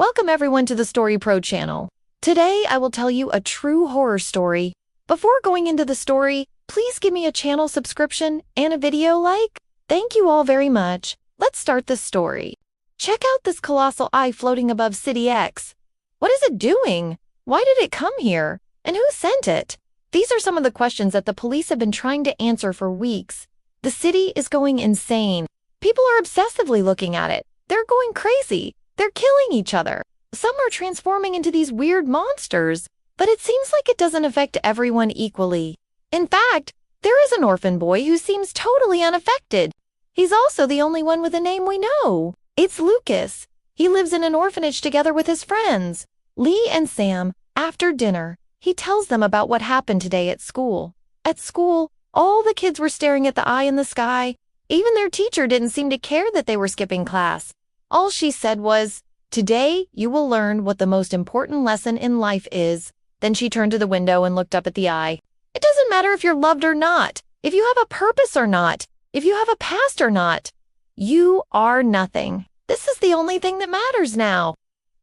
Welcome everyone to the Story Pro channel. Today I will tell you a true horror story. Before going into the story, please give me a channel subscription and a video like. Thank you all very much. Let's start this story. Check out this colossal eye floating above City X. What is it doing? Why did it come here? And who sent it? These are some of the questions that the police have been trying to answer for weeks. The city is going insane. People are obsessively looking at it. They're going crazy. They're killing each other. Some are transforming into these weird monsters, but it seems like it doesn't affect everyone equally. In fact, there is an orphan boy who seems totally unaffected. He's also the only one with a name we know. It's Lucas. He lives in an orphanage together with his friends, Lee and Sam. After dinner, he tells them about what happened today at school. At school, all the kids were staring at the eye in the sky. Even their teacher didn't seem to care that they were skipping class. All she said was, "Today, you will learn what the most important lesson in life is." Then she turned to the window and looked up at the eye. It doesn't matter if you're loved or not, if you have a purpose or not, if you have a past or not. You are nothing. This is the only thing that matters now.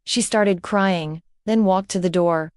She started crying, then walked to the door.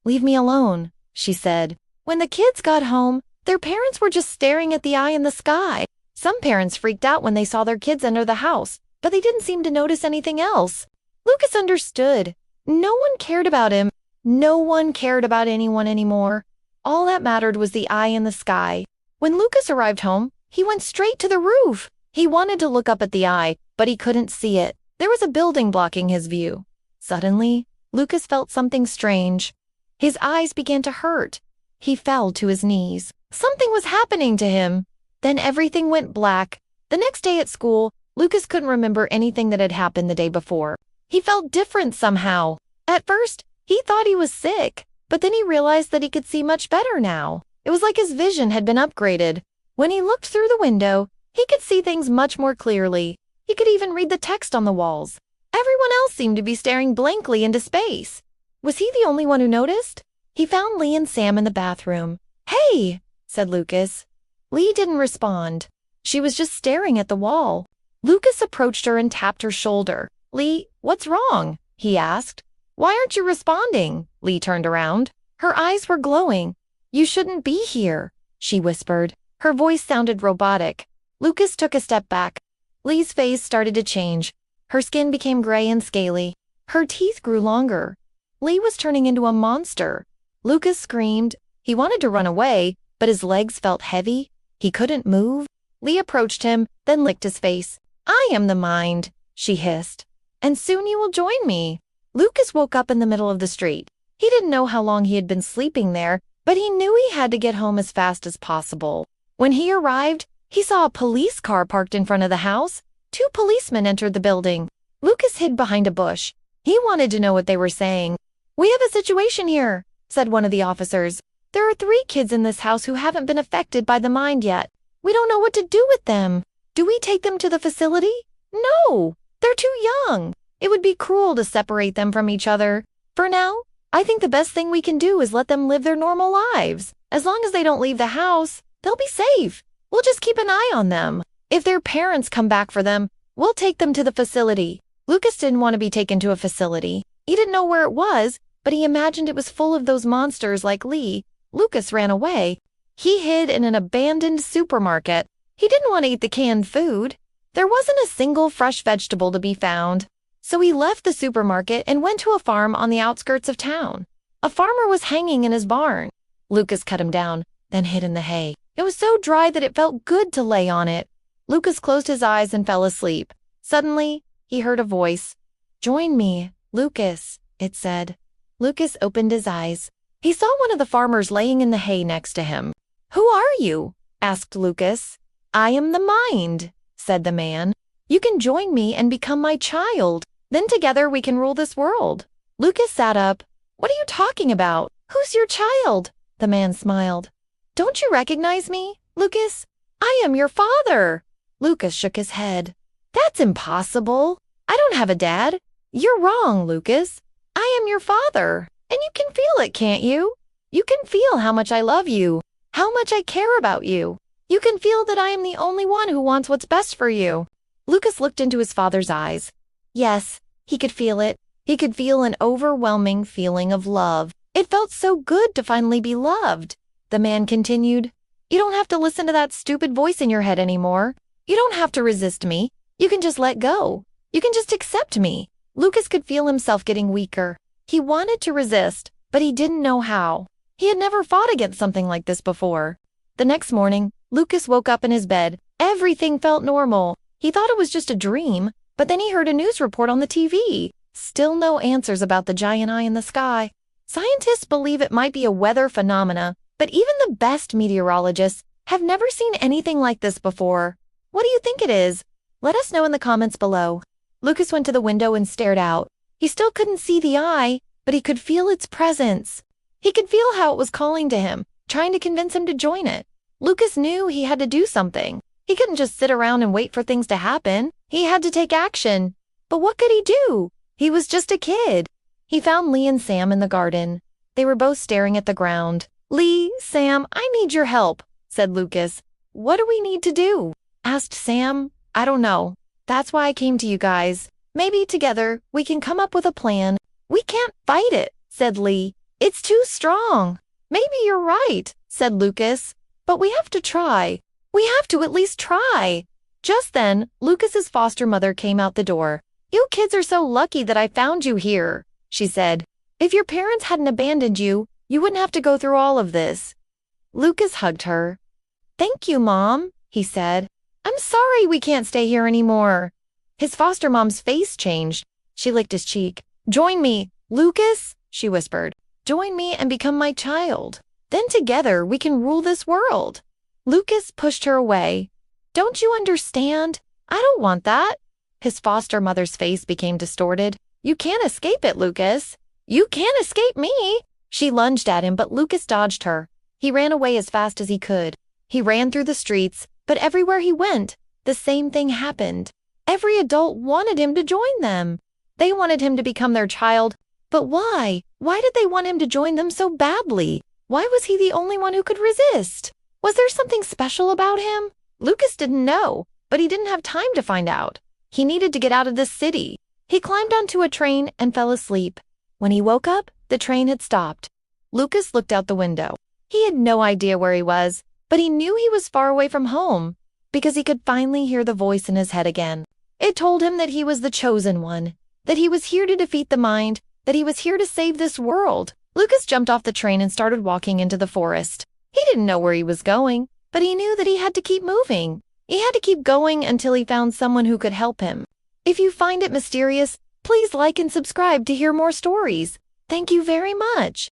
"Leave me alone," she said. When the kids got home, their parents were just staring at the eye in the sky. Some parents freaked out when they saw their kids enter the house, but they didn't seem to notice anything else. Lucas understood. No one cared about him. No one cared about anyone anymore. All that mattered was the eye in the sky. When Lucas arrived home, he went straight to the roof. He wanted to look up at the eye, but he couldn't see it. There was a building blocking his view. Suddenly, Lucas felt something strange. His eyes began to hurt. He fell to his knees. Something was happening to him. Then everything went black. The next day at school, Lucas couldn't remember anything that had happened the day before. He felt different somehow. At first, he thought he was sick, but then he realized that he could see much better now. It was like his vision had been upgraded. When he looked through the window, he could see things much more clearly. He could even read the text on the walls. Everyone else seemed to be staring blankly into space. Was he the only one who noticed? He found Lee and Sam in the bathroom. "Hey," said Lucas. Lee didn't respond. She was just staring at the wall. Lucas approached her and tapped her shoulder. "Lee, what's wrong?" he asked. "Why aren't you responding?" Lee turned around. Her eyes were glowing. "You shouldn't be here," she whispered. Her voice sounded robotic. Lucas took a step back. Lee's face started to change. Her skin became gray and scaly. Her teeth grew longer. Lee was turning into a monster. Lucas screamed. He wanted to run away, but his legs felt heavy. He couldn't move. Lee approached him, then licked his face. "I am the mind," she hissed. "And soon you will join me." Lucas woke up in the middle of the street. He didn't know how long he had been sleeping there, but he knew he had to get home as fast as possible. When he arrived, he saw a police car parked in front of the house. 2 policemen entered the building. Lucas hid behind a bush. He wanted to know what they were saying. "We have a situation here," said one of the officers. "There are 3 kids in this house who haven't been affected by the mind yet. We don't know what to do with them. Do we take them to the facility? No, they're too young. It would be cruel to separate them from each other. For now, I think the best thing we can do is let them live their normal lives. As long as they don't leave the house, they'll be safe. We'll just keep an eye on them. If their parents come back for them, we'll take them to the facility." Lucas didn't want to be taken to a facility. He didn't know where it was, but he imagined it was full of those monsters like Lee. Lucas ran away. He hid in an abandoned supermarket. He didn't want to eat the canned food. There wasn't a single fresh vegetable to be found. So he left the supermarket and went to a farm on the outskirts of town. A farmer was hanging in his barn. Lucas cut him down, then hid in the hay. It was so dry that it felt good to lay on it. Lucas closed his eyes and fell asleep. Suddenly, he heard a voice. "Join me, Lucas," it said. Lucas opened his eyes. He saw one of the farmers laying in the hay next to him. "Who are you?" asked Lucas. "I am the mind," said the man. "You can join me and become my child. Then together we can rule this world." Lucas sat up. "What are you talking about? Who's your child?" The man smiled. "Don't you recognize me, Lucas? I am your father." Lucas shook his head. "That's impossible. I don't have a dad. You're wrong, Lucas. I am your father, and you can feel it, can't you? You can feel how much I love you, how much I care about you. You can feel that I am the only one who wants what's best for you." Lucas looked into his father's eyes. Yes, he could feel it. He could feel an overwhelming feeling of love. It felt so good to finally be loved. The man continued, "You don't have to listen to that stupid voice in your head anymore. You don't have to resist me. You can just let go. You can just accept me." Lucas could feel himself getting weaker. He wanted to resist, but he didn't know how. He had never fought against something like this before. The next morning, Lucas woke up in his bed. Everything felt normal. He thought it was just a dream, but then he heard a news report on the TV. Still no answers about the giant eye in the sky. Scientists believe it might be a weather phenomena, but even the best meteorologists have never seen anything like this before. What do you think it is? Let us know in the comments below. Lucas went to the window and stared out. He still couldn't see the eye, but he could feel its presence. He could feel how it was calling to him, trying to convince him to join it. Lucas knew he had to do something. He couldn't just sit around and wait for things to happen. He had to take action. But what could he do? He was just a kid. He found Lee and Sam in the garden. They were both staring at the ground. "Lee, Sam, I need your help," said Lucas. "What do we need to do?" asked Sam. "I don't know. That's why I came to you guys. Maybe together we can come up with a plan." "We can't fight it," said Lee. "It's too strong." "Maybe you're right," said Lucas. "But we have to try. We have to at least try." Just then, Lucas's foster mother came out the door. "You kids are so lucky that I found you here," she said. "If your parents hadn't abandoned you, you wouldn't have to go through all of this." Lucas hugged her. "Thank you, Mom," he said. "I'm sorry we can't stay here anymore." His foster mom's face changed. She licked his cheek. "Join me, Lucas," she whispered. "Join me and become my child. Then together we can rule this world." Lucas pushed her away. "Don't you understand? I don't want that." His foster mother's face became distorted. "You can't escape it, Lucas. You can't escape me." She lunged at him, but Lucas dodged her. He ran away as fast as he could. He ran through the streets, but everywhere he went, the same thing happened. Every adult wanted him to join them. They wanted him to become their child. But why? Why did they want him to join them so badly? Why was he the only one who could resist? Was there something special about him? Lucas didn't know, but he didn't have time to find out. He needed to get out of this city. He climbed onto a train and fell asleep. When he woke up, the train had stopped. Lucas looked out the window. He had no idea where he was, but he knew he was far away from home because he could finally hear the voice in his head again. It told him that he was the chosen one, that he was here to defeat the mind, that he was here to save this world. Lucas jumped off the train and started walking into the forest. He didn't know where he was going, but he knew that he had to keep moving. He had to keep going until he found someone who could help him. If you find it mysterious, please like and subscribe to hear more stories. Thank you very much.